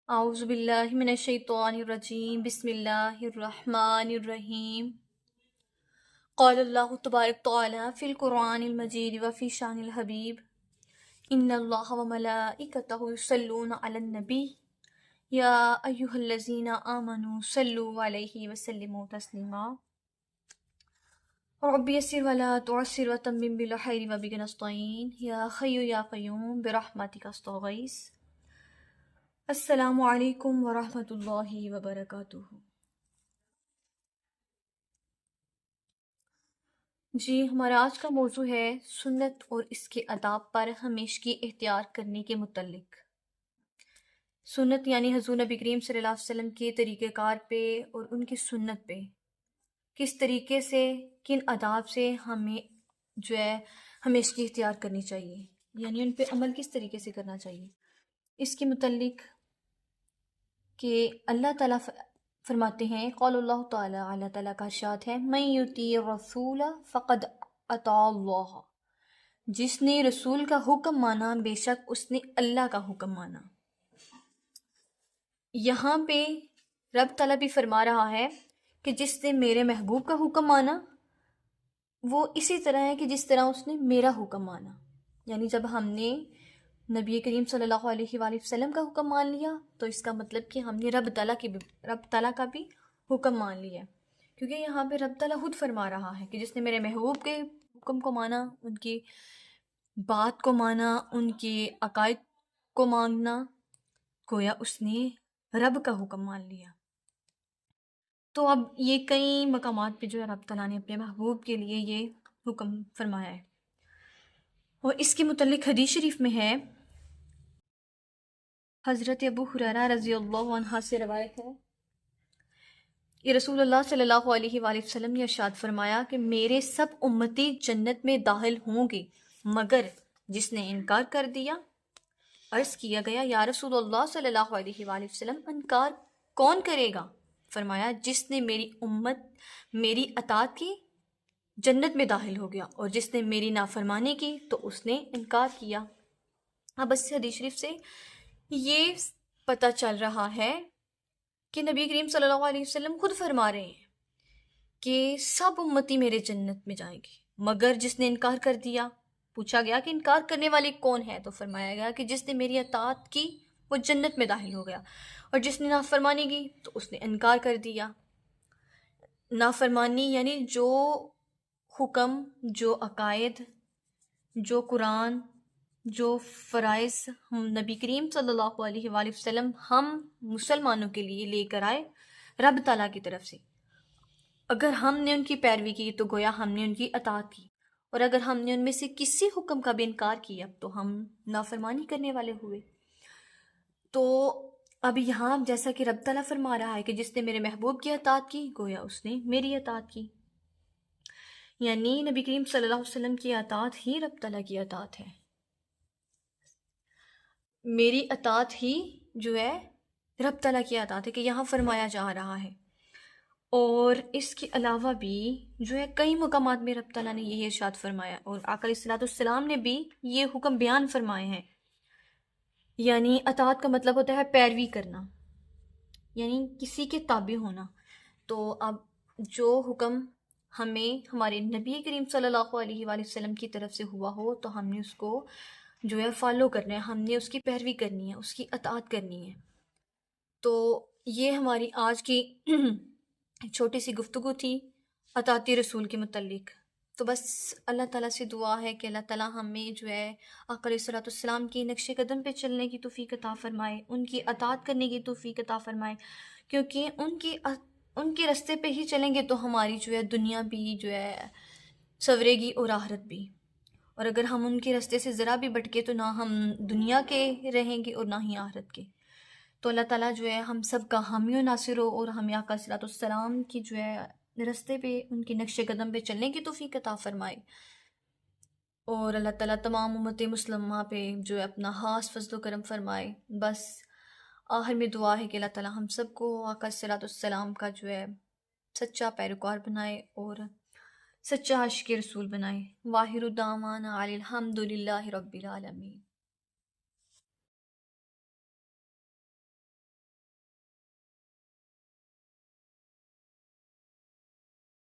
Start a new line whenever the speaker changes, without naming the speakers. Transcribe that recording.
اعوذ باللہ من الشیطان الرجیم، بسم اللہ الرحمن الرحیم۔ قال اللہ تبارک تعالی فی القرآن المجید وفی شان الحبیب، ان اللہ وملائکتہ یصلون علی النبی یا ایہا الذین آمنوا صلوا علیہ وسلموا تسلیما۔ رب یسر ولا تعسر وتمم بالخیر وبک نستعین یا حی یا قیوم برحمتک استغیث۔ السلام علیکم ورحمۃ اللہ وبرکاتہ۔ جی، ہمارا آج کا موضوع ہے سنت اور اس کے آداب پر ہمیشگی اختیار کرنے کے متعلق۔ سنت یعنی حضور نبی کریم صلی اللہ علیہ وسلم کے طریقہ کار پہ اور ان کی سنت پہ کس طریقے سے، کن آداب سے ہمیں ہمیشگی اختیار کرنی چاہیے، یعنی ان پہ عمل کس طریقے سے کرنا چاہیے۔ اس کے متعلق کہ اللہ تعالیٰ فرماتے ہیں، قول اللہ تعالیٰ، اللہ تعالیٰ کا ارشاد ہے، من یطیع الرسول فقد اطاع اللہ، جس نے رسول کا حکم مانا بے شک اس نے اللہ کا حکم مانا۔ یہاں پہ رب تعالیٰ بھی فرما رہا ہے کہ جس نے میرے محبوب کا حکم مانا وہ اسی طرح ہے کہ جس طرح اس نے میرا حکم مانا۔ یعنی جب ہم نے نبی کریم صلی اللہ علیہ وآلہ وسلم کا حکم مان لیا تو اس کا مطلب کہ ہم نے رب تعالیٰ کا بھی حکم مان لیا، کیونکہ یہاں پہ رب تعالیٰ خود فرما رہا ہے کہ جس نے میرے محبوب کے حکم کو مانا، ان کی بات کو مانا، ان کے عقائد کو ماننا، گویا اس نے رب کا حکم مان لیا۔ تو اب یہ کئی مقامات پہ رب تعالیٰ نے اپنے محبوب کے لیے یہ حکم فرمایا ہے، اور اس کے متعلق حدیث شریف میں ہے، حضرت ابو ہریرہ رضی اللہ عنہ سے روایت ہے، یہ رسول اللہ صلی اللہ علیہ وآلہ وسلم نے ارشاد فرمایا کہ میرے سب امتی جنت میں داخل ہوں گے مگر جس نے انکار کر دیا۔ عرض کیا گیا، یا رسول اللہ صلی اللہ علیہ وآلہ وسلم، انکار کون کرے گا؟ فرمایا، جس نے میری امت میری اطاعت کی جنت میں داخل ہو گیا، اور جس نے میری نافرمانی کی تو اس نے انکار کیا۔ اب اس حدیث شریف سے یہ پتہ چل رہا ہے کہ نبی کریم صلی اللہ علیہ وسلم خود فرما رہے ہیں کہ سب امتی میرے جنت میں جائیں گے مگر جس نے انکار کر دیا۔ پوچھا گیا کہ انکار کرنے والے کون ہے؟ تو فرمایا گیا کہ جس نے میری اطاعت کی وہ جنت میں داخل ہو گیا، اور جس نے نافرمانی کی تو اس نے انکار کر دیا۔ نافرمانی یعنی جو حکم، جو عقائد، جو قرآن، جو فرائض ہم نبی کریم صلی اللہ علیہ وآلہ وسلم ہم مسلمانوں کے لیے لے کر آئے رب تعالیٰ کی طرف سے، اگر ہم نے ان کی پیروی کی تو گویا ہم نے ان کی اطاعت کی، اور اگر ہم نے ان میں سے کسی حکم کا بھی انکار کیا تو ہم نافرمانی کرنے والے ہوئے۔ تو اب یہاں جیسا کہ رب تعالیٰ فرما رہا ہے کہ جس نے میرے محبوب کی اطاعت کی گویا اس نے میری اطاعت کی، یعنی نبی کریم صلی اللہ علیہ وسلم کی اطاعت ہی رب تعالیٰ کی اطاعت ہے، میری اطاعت ہی رب تعالیٰ کی اطاعت ہے، کہ یہاں فرمایا جا رہا ہے۔ اور اس کے علاوہ بھی کئی مقامات میں رب تعالیٰ نے یہی ارشاد فرمایا، اور آقا علیہ السلام نے بھی یہ حکم بیان فرمائے ہیں۔ یعنی اطاعت کا مطلب ہوتا ہے پیروی کرنا، یعنی کسی کے تابع ہونا۔ تو اب جو حکم ہمیں ہمارے نبی کریم صلی اللہ علیہ وآلہ وسلم کی طرف سے ہوا ہو تو ہم نے اس کو فالو کرنا ہے، ہم نے اس کی پیروی کرنی ہے، اس کی اطاعت کرنی ہے۔ تو یہ ہماری آج کی چھوٹی سی گفتگو تھی اطاعت رسول کے متعلق۔ تو بس اللہ تعالیٰ سے دعا ہے کہ اللہ تعالیٰ ہمیں آقا علیہ السلام کی نقش قدم پہ چلنے کی توفیق عطا فرمائے، ان کی اطاعت کرنے کی توفیق عطا فرمائے، کیونکہ ان کے رستے پہ ہی چلیں گے تو ہماری دنیا بھی سنورے گی اور آخرت بھی، اور اگر ہم ان کے راستے سے ذرا بھی بھٹکے تو نہ ہم دنیا کے رہیں گے اور نہ ہی آخرت کے۔ تو اللہ تعالیٰ ہم سب کا حامی و ناصر ہو، اور ہمیں آقا صلی اللہ علیہ وسلم کی راستے پہ، ان کی نقش قدم پہ چلنے کی توفیق عطا فرمائے، اور اللہ تعالیٰ تمام امت مسلمہ پہ اپنا خاص فضل و کرم فرمائے۔ بس آخر میں دعا ہے کہ اللہ تعالیٰ ہم سب کو آقا صلی اللہ علیہ وسلم کا سچا پیروکار بنائے اور سچا عاشق رسول بنائے۔ واخر دعوانا الحمد للہ رب العالمین۔